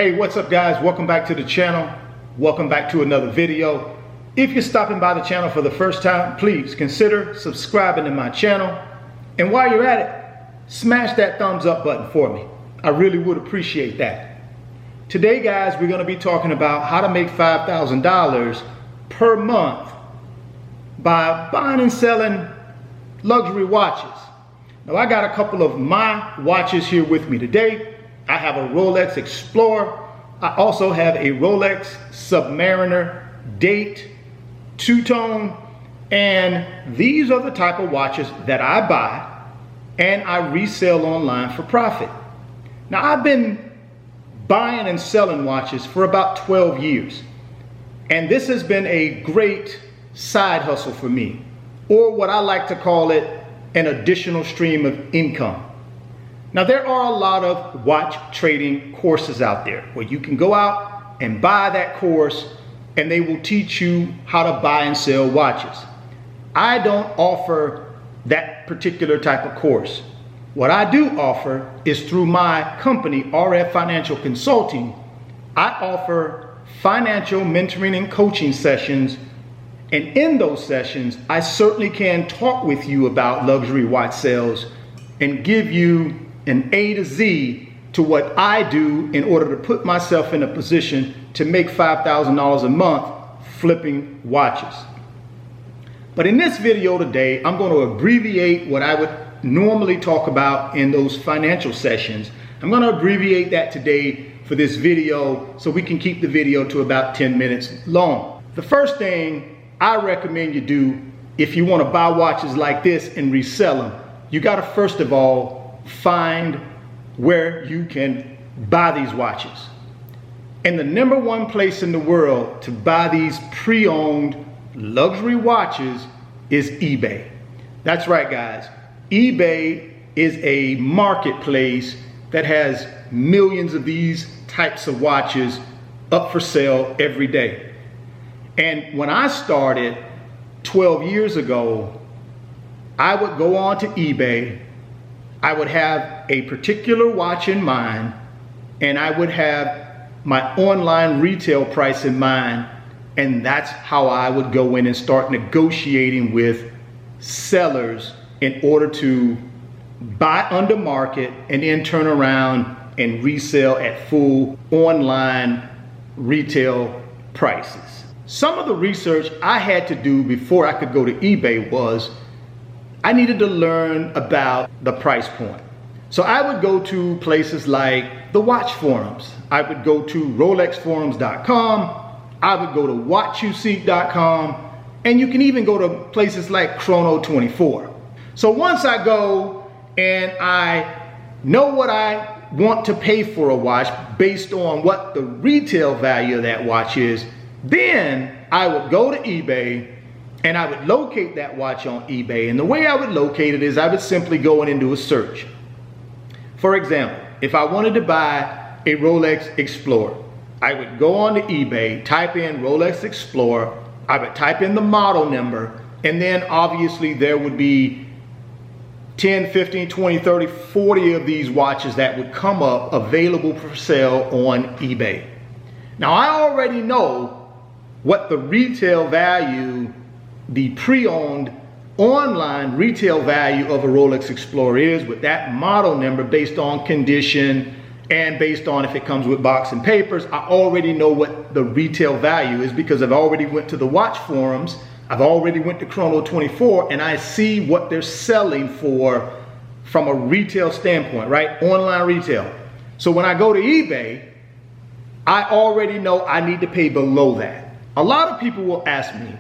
Hey, what's up guys? Welcome back to the channel. Welcome back to another video. If you're stopping by the channel for the first time, please consider subscribing to my channel. And while you're at it, smash that thumbs up button for me. I really would appreciate that. Today guys, we're going to be talking about how to make $5,000 per month by buying and selling luxury watches. Now I got a couple of my watches here with me today. I have a Rolex Explorer. I also have a Rolex Submariner Date two-tone, and these are the type of watches that I buy and I resell online for profit. Now I've been buying and selling watches for about 12 years, and this has been a great side hustle for me, or what I like to call it, an additional stream of income. Now there are a lot of watch trading courses out there where you can go out and buy that course and they will teach you how to buy and sell watches. I don't offer that particular type of course. What I do offer is through my company, RF Financial Consulting. I offer financial mentoring and coaching sessions, and in those sessions I certainly can talk with you about luxury watch sales and give you an A to Z to what I do in order to put myself in a position to make $5,000 a month flipping watches. But in this video today, I'm going to abbreviate what I would normally talk about in those financial sessions. I'm going to abbreviate that today for this video so we can keep the video to about 10 minutes long. The first thing I recommend you do if you want to buy watches like this and resell them, you got to first of all find where you can buy these watches. And the number one place in the world to buy these pre-owned luxury watches is eBay. That's right guys, eBay is a marketplace that has millions of these types of watches up for sale every day. And when I started 12 years ago, I would go on to eBay, I would have a particular watch in mind, and I would have my online retail price in mind, and that's how I would go in and start negotiating with sellers in order to buy under market and then turn around and resell at full online retail prices. Some of the research I had to do before I could go to eBay was I needed to learn about the price point. So I would go to places like the watch forums. I would go to rolexforums.com. I would go to watchyouseek.com, and you can even go to places like Chrono24. So once I go and I know what I want to pay for a watch based on what the retail value of that watch is, then I would go to eBay and I would locate that watch on eBay. And the way I would locate it is I would simply go in and do a search. For example, if I wanted to buy a Rolex Explorer, I would go on to eBay, type in Rolex Explorer, I would type in the model number, and then obviously there would be 10, 15, 20, 30, 40 of these watches that would come up available for sale on eBay. Now I already know what the retail value, the pre-owned online retail value of a Rolex Explorer is with that model number based on condition and based on if it comes with box and papers. I already know what the retail value is because I've already went to the watch forums, I've already went to Chrono24, and I see what they're selling for from a retail standpoint, right? Online retail. So when I go to eBay, I already know I need to pay below that. A lot of people will ask me,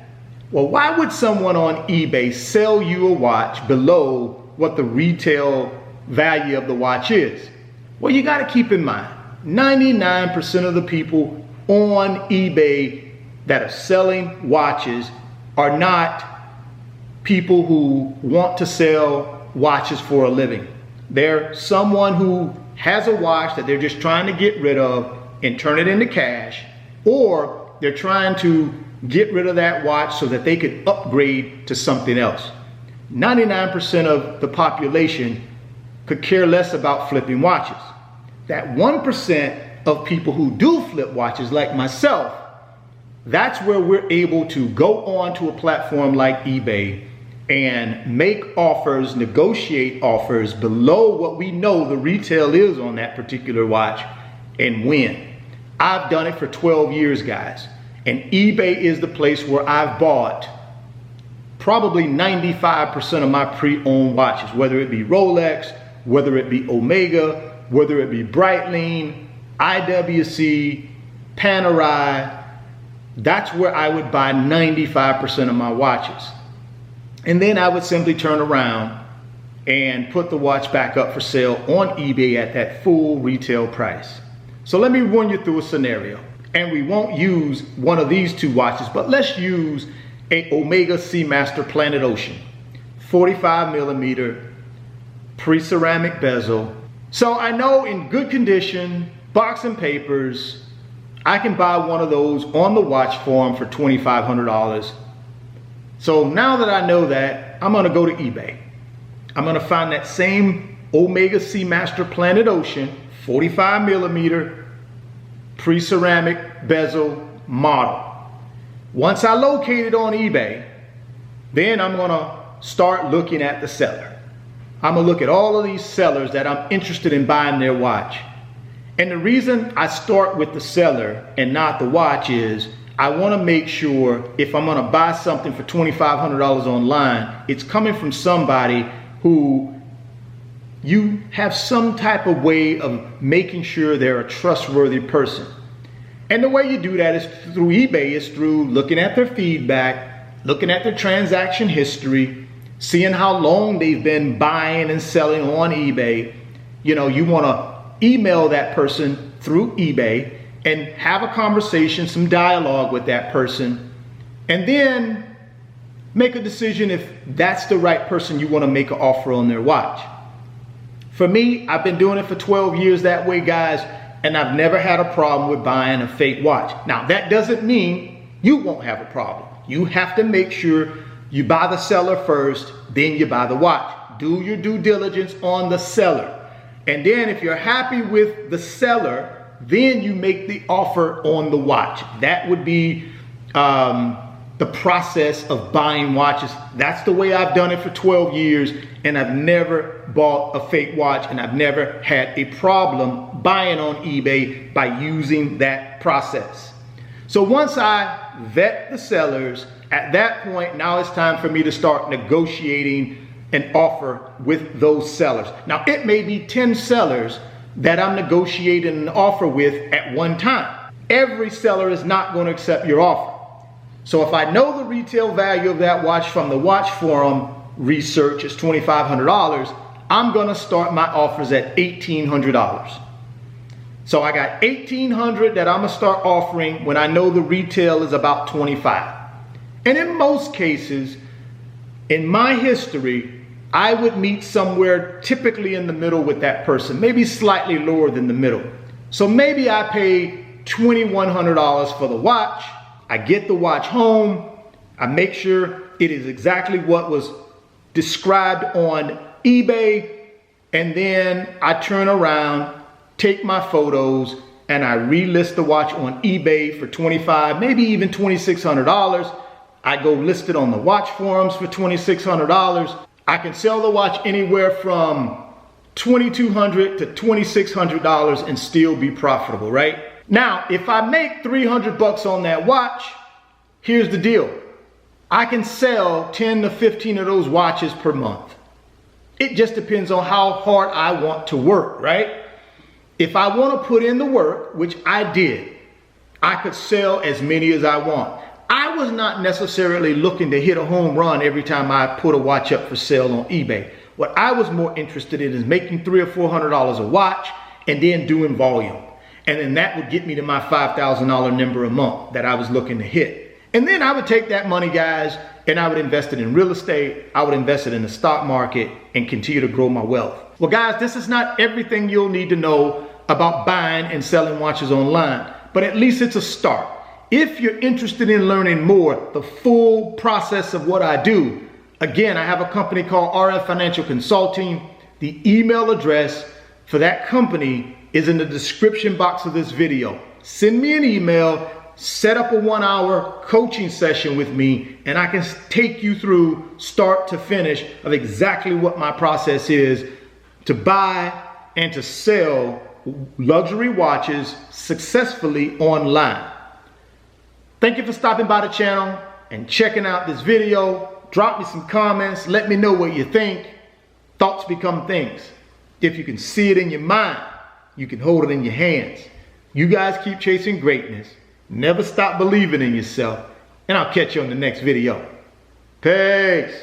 well, why would someone on eBay sell you a watch below what the retail value of the watch is? Well, you got to keep in mind, 99% of the people on eBay that are selling watches are not people who want to sell watches for a living. They're someone who has a watch that they're just trying to get rid of and turn it into cash, or they're trying to get rid of that watch so that they could upgrade to something else. 99% of the population could care less about flipping watches. That 1% of people who do flip watches like myself, that's where we're able to go on to a platform like eBay and make offers, negotiate offers below what we know the retail is on that particular watch and win. I've done it for 12 years, guys. And eBay is the place where I've bought probably 95% of my pre-owned watches, whether it be Rolex, whether it be Omega, whether it be Breitling, IWC, Panerai. That's where I would buy 95% of my watches. And then I would simply turn around and put the watch back up for sale on eBay at that full retail price. So let me run you through a scenario. And we won't use one of these two watches, but let's use a Omega Seamaster Planet Ocean, 45 millimeter, pre-ceramic bezel. So I know in good condition, box and papers, I can buy one of those on the watch forum for $2,500. So now that I know that, I'm gonna go to eBay. I'm gonna find that same Omega Seamaster Planet Ocean, 45 millimeter, pre-ceramic bezel model. Once I locate it on eBay, then I'm gonna start looking at the seller. I'm gonna look at all of these sellers that I'm interested in buying their watch. And the reason I start with the seller and not the watch is I wanna make sure if I'm gonna buy something for $2,500 online, it's coming from somebody who you have some type of way of making sure they're a trustworthy person. And the way you do that is through eBay, is through looking at their feedback, looking at their transaction history, seeing how long they've been buying and selling on eBay. You know, you wanna email that person through eBay and have a conversation, some dialogue with that person, and then make a decision if that's the right person you want to make an offer on their watch. For me, I've been doing it for 12 years that way, guys, and I've never had a problem with buying a fake watch. Now, that doesn't mean you won't have a problem. You have to make sure you buy the seller first, then you buy the watch. Do your due diligence on the seller. And then if you're happy with the seller, then you make the offer on the watch. That would be the process of buying watches. That's the way I've done it for 12 years, and I've never bought a fake watch, and I've never had a problem buying on eBay by using that process. So once I vet the sellers, at that point, now it's time for me to start negotiating an offer with those sellers. Now, it may be 10 sellers that I'm negotiating an offer with at one time. Every seller is not going to accept your offer. So if I know the retail value of that watch from the watch forum research is $2,500, I'm going to start my offers at $1,800. So I got $1,800 that I'm going to start offering when I know the retail is about $25. And in most cases, in my history, I would meet somewhere typically in the middle with that person, maybe slightly lower than the middle. So maybe I pay $2,100 for the watch. I get the watch home. I make sure it is exactly what was described on eBay. And then I turn around, take my photos, and I relist the watch on eBay for $2,500, maybe even $2,600. I go list it on the watch forums for $2,600. I can sell the watch anywhere from $2,200 to $2,600 and still be profitable, right? Now, if I make 300 bucks on that watch, here's the deal. I can sell 10 to 15 of those watches per month. It just depends on how hard I want to work, right? If I want to put in the work, which I did, I could sell as many as I want. I was not necessarily looking to hit a home run every time I put a watch up for sale on eBay. What I was more interested in is making $300 or $400 a watch and then doing volume. And then that would get me to my $5,000 number a month that I was looking to hit. And then I would take that money, guys, and I would invest it in real estate. I would invest it in the stock market and continue to grow my wealth. Well, guys, this is not everything you'll need to know about buying and selling watches online, but at least it's a start. If you're interested in learning more, the full process of what I do, again, I have a company called RF Financial Consulting. The email address for that company is in the description box of this video. Send me an email, set up a 1-hour coaching session with me, and I can take you through start to finish of exactly what my process is to buy and to sell luxury watches successfully online. Thank you for stopping by the channel and checking out this video. Drop me some comments. Let me know what you think. Thoughts become things. If you can see it in your mind, you can hold it in your hands. You guys keep chasing greatness. Never stop believing in yourself. And I'll catch you on the next video. Peace.